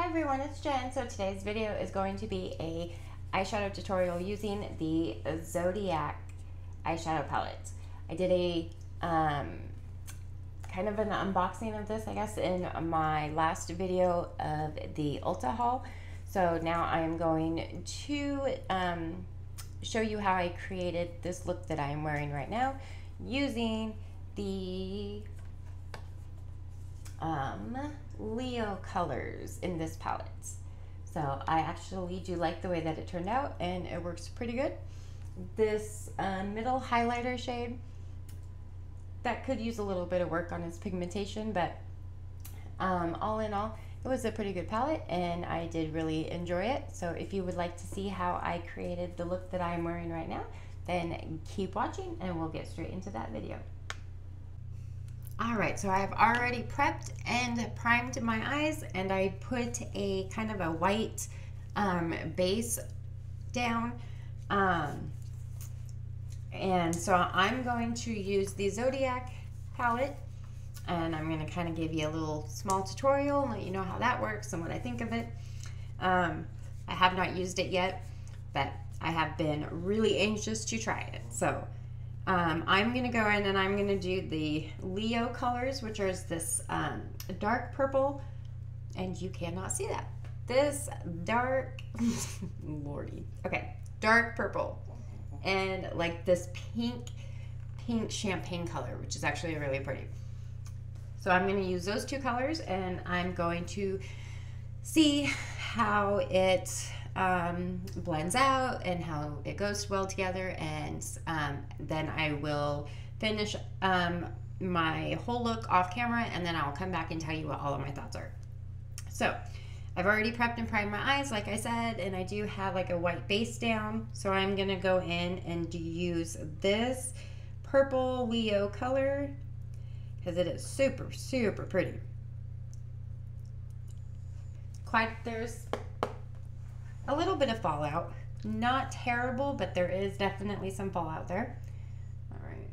Hi everyone, it's Jen. So today's video is going to be a eyeshadow tutorial using the Zodiac eyeshadow palette. I did a kind of an unboxing of this, I guess, in my last video of the Ulta haul. So now I am going to show you how I created this look that I am wearing right now using the Leo colors in this palette. So I actually do like the way that it turned out, and it works pretty good. This middle highlighter shade, that could use a little bit of work on its pigmentation, but all in all, it was a pretty good palette and I did really enjoy it. So if you would like to see how I created the look that I'm wearing right now, then keep watching and we'll get straight into that video. Alright, so I've already prepped and primed my eyes, and I put a kind of a white base down. And so I'm going to use the Zodiac palette, and I'm going to kind of give you a little small tutorial and let you know how that works and what I think of it. I have not used it yet, but I have been really anxious to try it. So I'm going to go in and I'm going to do the Leo colors, which are this dark purple, and you cannot see that. This dark, lordy, okay, dark purple, and like this pink champagne color, which is actually really pretty. So I'm going to use those two colors, and I'm going to see how it blends out and how it goes well together, and then I will finish my whole look off camera, and then I'll come back and tell you what all of my thoughts are. So I've already prepped and primed my eyes, like I said, and I do have like a white base down, so I'm gonna go in and use this purple Leo color because it is super pretty. There's a little bit of fallout, not terrible, but there is definitely some fallout there. All right.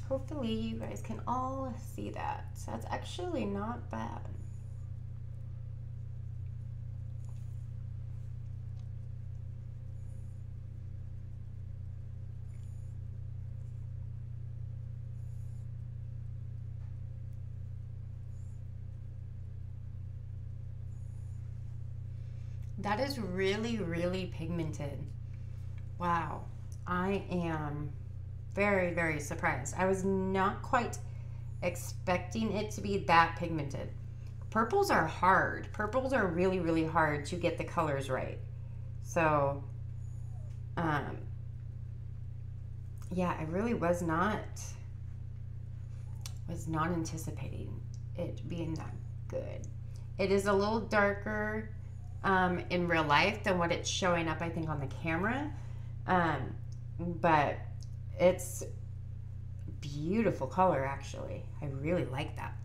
Hopefully you guys can all see that. So that's actually not bad. That is really pigmented. Wow, I am very surprised. I was not quite expecting it to be that pigmented. Purples are hard. Purples are really hard to get the colors right. So, yeah, I really was not anticipating it being that good. It is a little darker in real life than what it's showing up, I think, on the camera, but it's beautiful color. Actually, I really like that.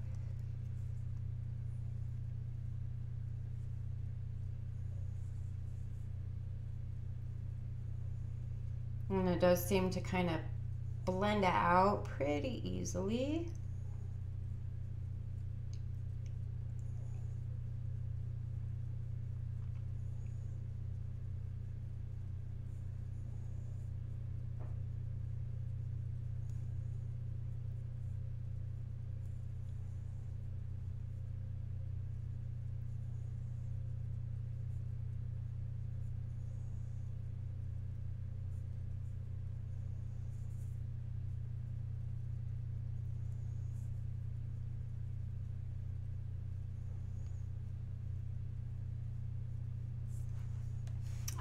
And it does seem to kind of blend out pretty easily.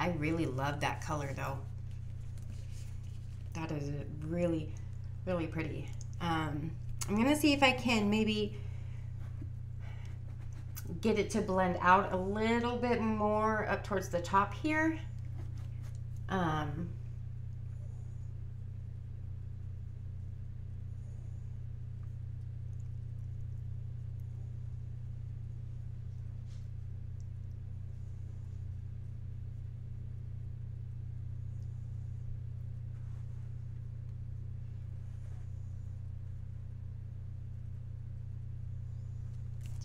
I really love that color though. That is really pretty. I'm gonna see if I can maybe get it to blend out a little bit more up towards the top here.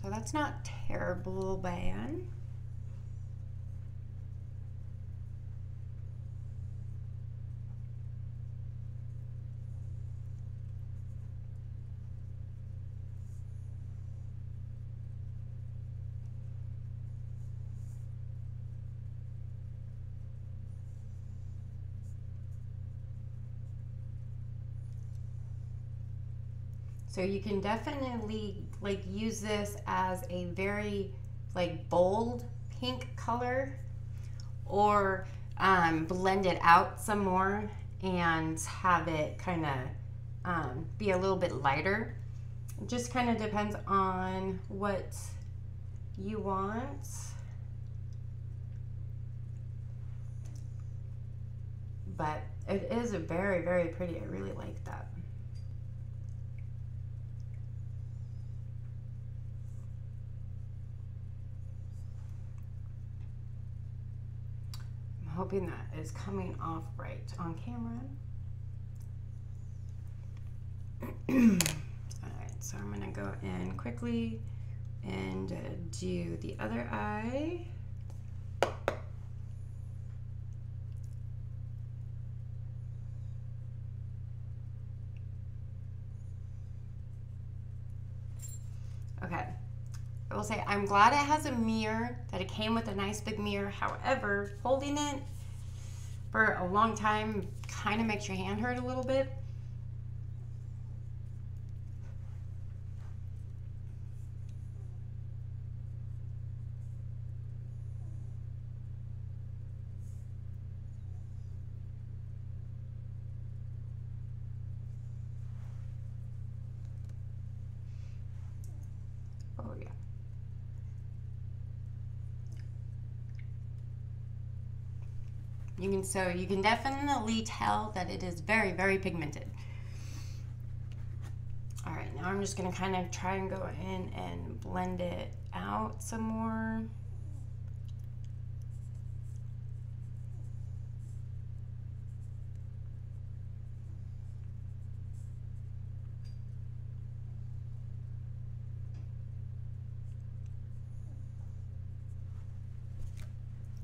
So that's not terrible bad. So you can definitely like use this as a very like bold pink color, or blend it out some more and have it kind of be a little bit lighter. It just kind of depends on what you want. But it is a very, very pretty. I really like that. I'm hoping that is coming off right on camera. Alright, so I'm going to go in quickly and do the other eye. Okay, I will say I'm glad it has a mirror, that it came with a nice big mirror. However, holding it for a long time kind of makes your hand hurt a little bit. Oh yeah. So you can definitely tell that it is very, very pigmented. All right, now I'm just gonna kind of try and go in and blend it out some more.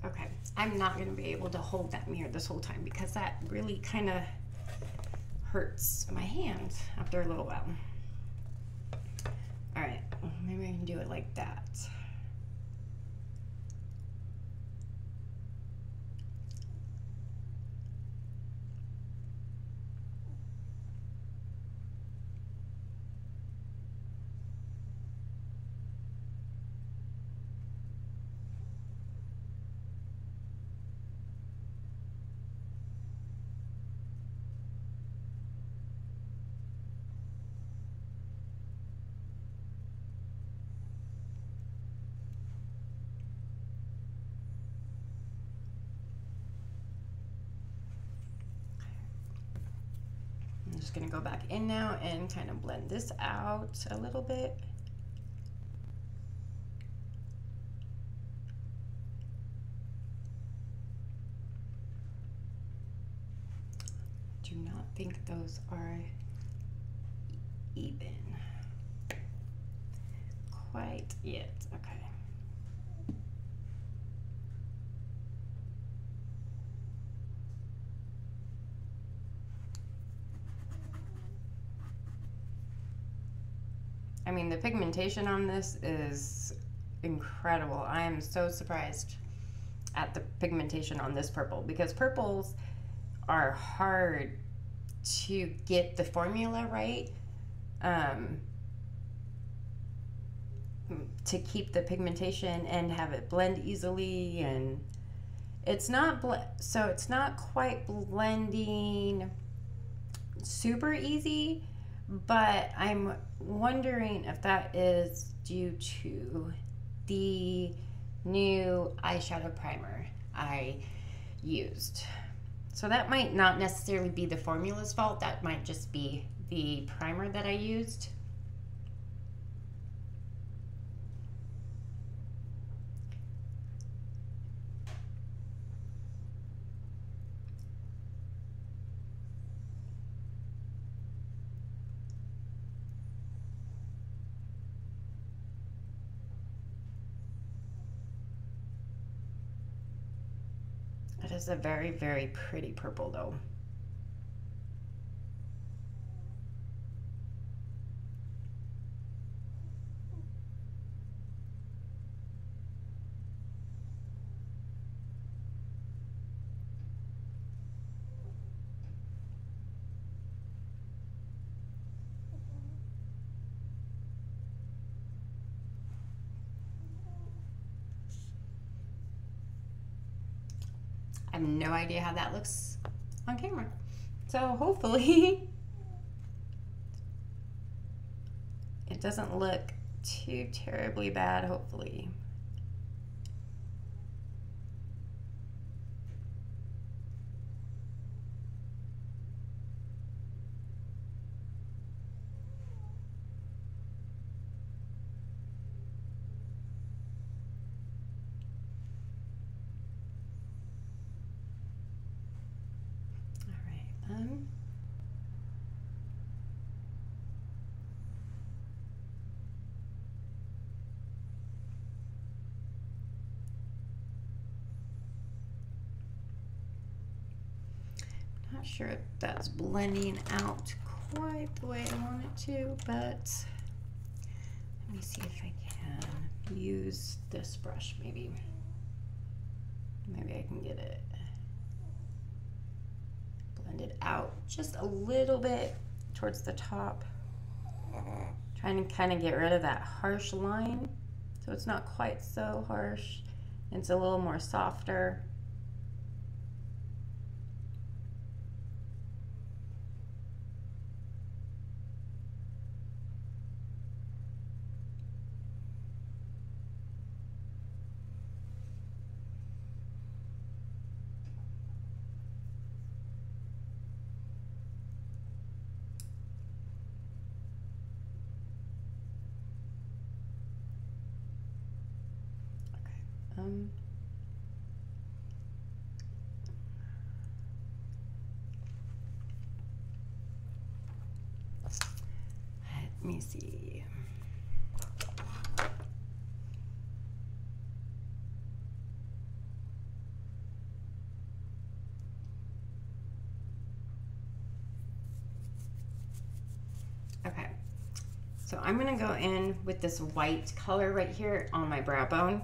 Okay, I'm not going to be able to hold that mirror this whole time because that really kind of hurts my hand after a little while. All right, maybe I can do it like that. I'm just going to go back in now and kind of blend this out a little bit. Do not think those are even quite yet. Okay. I mean, the pigmentation on this is incredible. I am so surprised at the pigmentation on this purple, because purples are hard to get the formula right, to keep the pigmentation and have it blend easily, and it's not so it's not quite blending super easy. But I'm wondering if that is due to the new eyeshadow primer I used. So that might not necessarily be the formula's fault. That might just be the primer that I used. is a very, very pretty purple though. I have no idea how that looks on camera. So hopefully it doesn't look too terribly bad, hopefully. Not sure if that's blending out quite the way I want it to, but let me see if I can use this brush maybe. Maybe I can get it blended out just a little bit towards the top. Trying to kind of get rid of that harsh line so it's not quite so harsh. It's a little more softer. Let me see. Okay, so I'm gonna go in with this white color right here on my brow bone,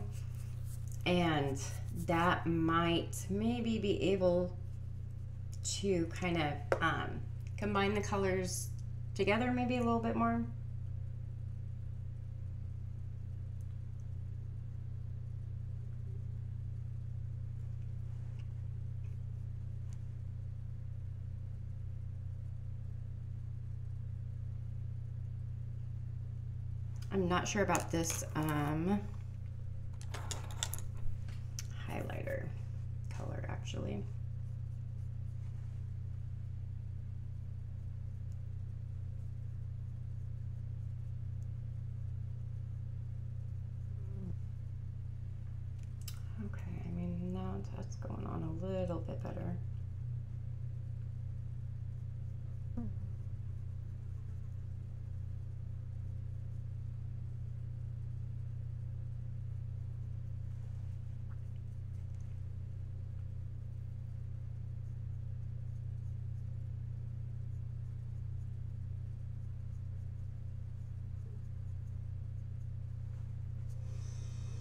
and that might maybe be able to kind of combine the colors together maybe a little bit more. I'm not sure about this highlighter color actually. Okay, I mean now that's going on a little bit better.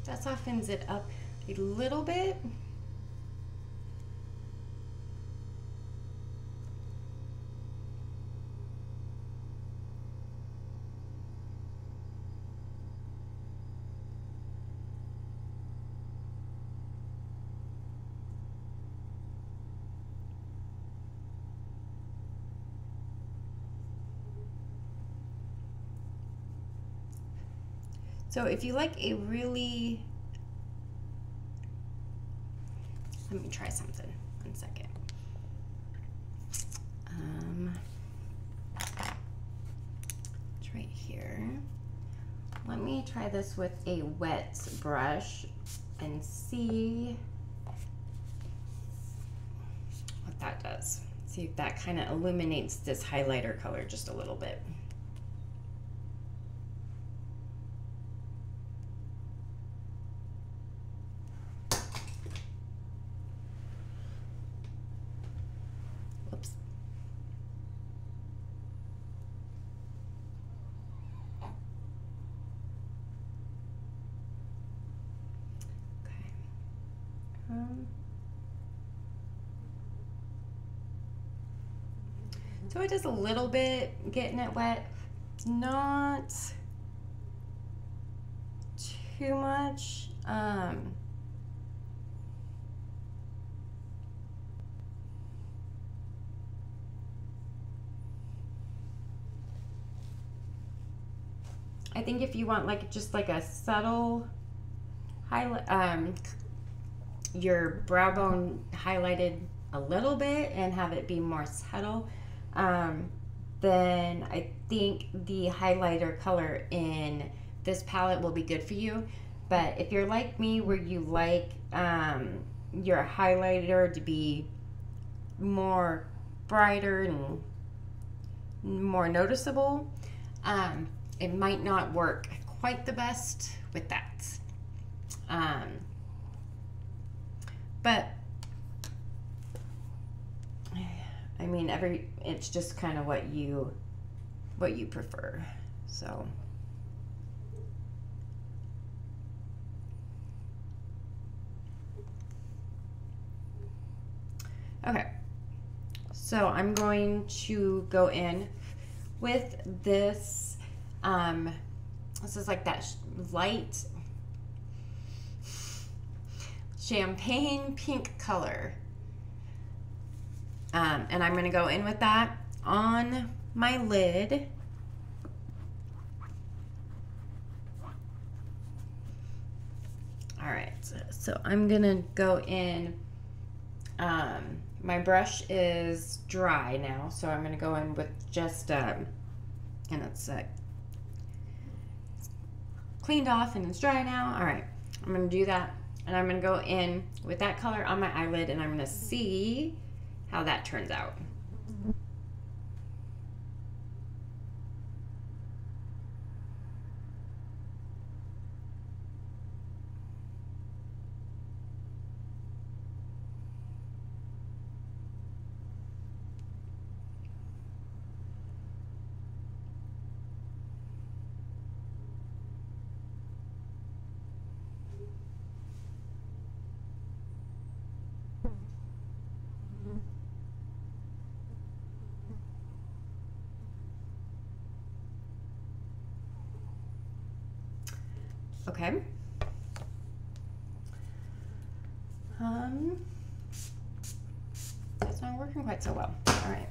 That softens it up a little bit. So if you like a really, let me try something, 1 second. It's right here. Let me try this with a wet brush and see what that does. See if that kind of illuminates this highlighter color just a little bit. So it is a little bit getting it wet. It's not too much. I think if you want like just like a subtle highlight, your brow bone highlighted a little bit and have it be more subtle, then I think the highlighter color in this palette will be good for you. But if you're like me, where you like your highlighter to be more brighter and more noticeable, it might not work quite the best with that. But I mean, it's just kind of what you prefer. So okay, so I'm going to go in with this. This is like that light champagne pink color. And I'm going to go in with that on my lid. All right, so I'm going to go in. My brush is dry now, so I'm going to go in with just, and it's cleaned off and it's dry now. All right, I'm going to do that, and I'm going to go in with that color on my eyelid, and I'm going to see how that turns out. Okay. That's not working quite so well. All right.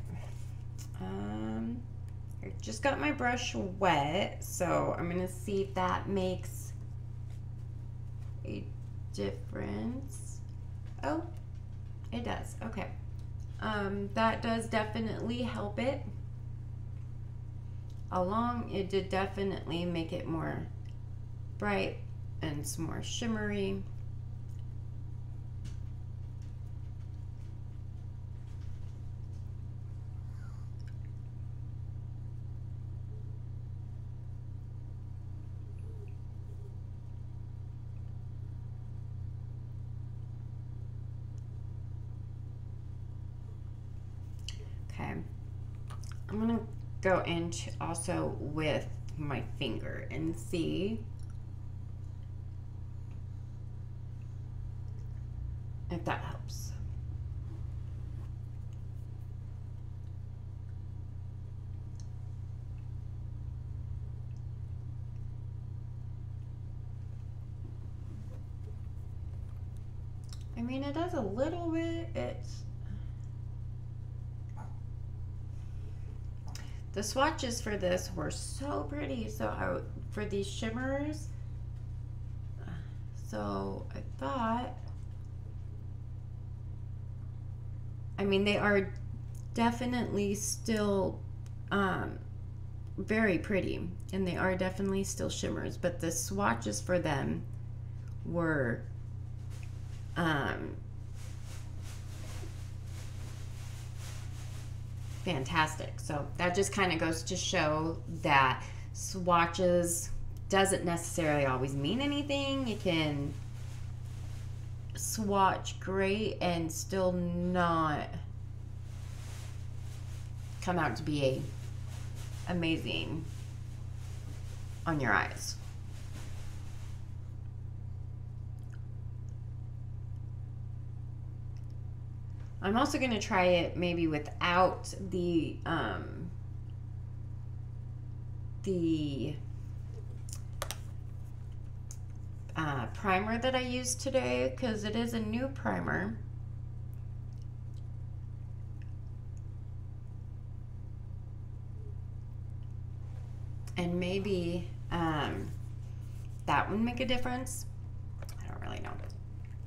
I just got my brush wet, so I'm gonna see if that makes a difference. Oh, it does. Okay. That does definitely help it along. It did definitely make it more bright and some more shimmery. Okay, I'm gonna go into also with my finger and see if that helps. I mean, it does a little bit. The swatches for this were so pretty. So for these shimmers, so I thought, I mean, they are definitely still very pretty, and they are definitely still shimmers, but the swatches for them were fantastic. So that just kind of goes to show that swatches doesn't necessarily always mean anything. You can swatch great and still not come out to be amazing on your eyes. I'm also going to try it maybe without the primer that I used today, because it is a new primer. And maybe that would make a difference. I don't really know.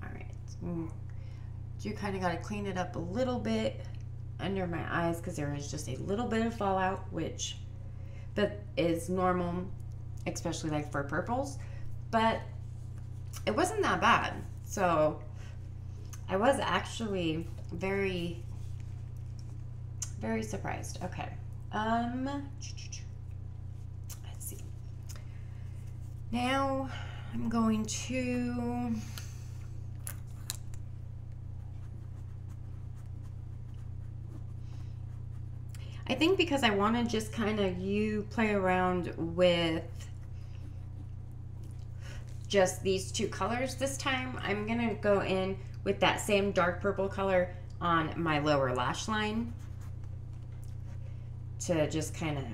All right. You kind of got to clean it up a little bit under my eyes because there is just a little bit of fallout, which that is normal, especially like for purples. But it wasn't that bad. So I was actually very, very surprised. Okay. Let's see. Now I'm going to I think because I want to just kind of play around with just these two colors this time, I'm going to go in with that same dark purple color on my lower lash line to just kind of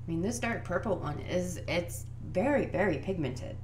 I mean, this dark purple one it's very, very pigmented.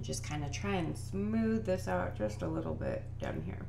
Just kind of try and smooth this out just a little bit down here.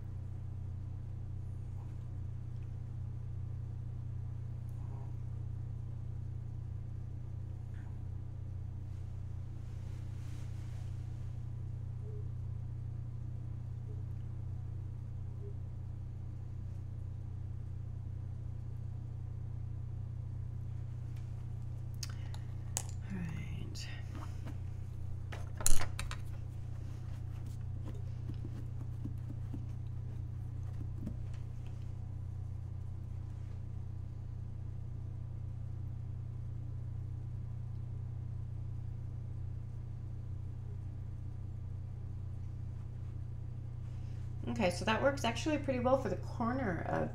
Okay, so that works actually pretty well for the corner of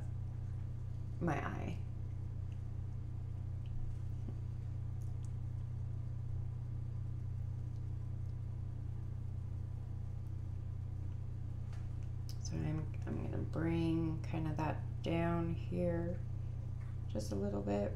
my eye. So I'm going to bring kind of that down here just a little bit.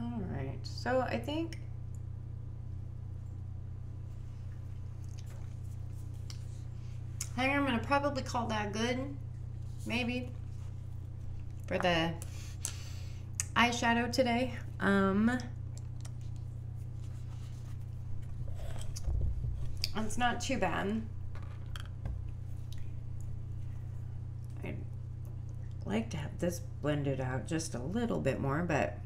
All right, so I think I'm gonna probably call that good, maybe, for the eyeshadow today. It's not too bad. I'd like to have this blended out just a little bit more, but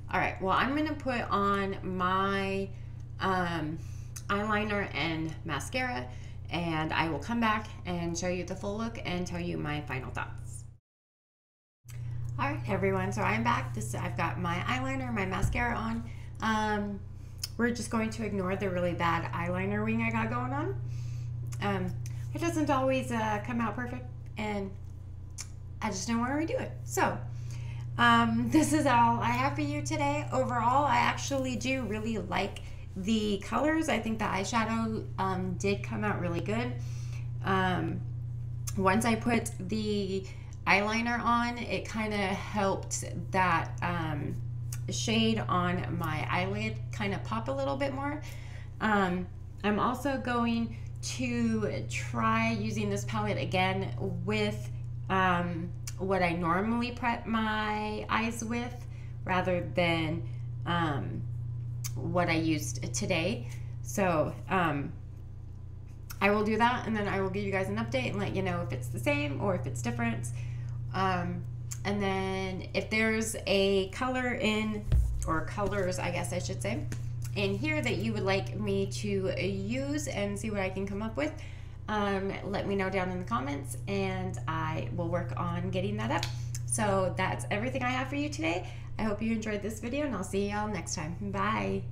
all right, well, I'm gonna put on my eyeliner and mascara, and I will come back and show you the full look and tell you my final thoughts. All right, everyone, so I'm back. I've got my eyeliner, my mascara on. We're just going to ignore the really bad eyeliner wing I got going on. It doesn't always come out perfect, and I just don't want to redo it. So this is all I have for you today. Overall, I actually do really like the colors. I think the eyeshadow did come out really good. Once I put the eyeliner on, it kind of helped that shade on my eyelid kind of pop a little bit more. I'm also going to try using this palette again with what I normally prep my eyes with rather than what I used today. So I will do that, and then I will give you guys an update and let you know if it's the same or if it's different. And then if there's a color in, or colors I guess I should say, in here that you would like me to use and see what I can come up with, let me know down in the comments and I will work on getting that up. So that's everything I have for you today. I hope you enjoyed this video, and I'll see y'all next time. Bye.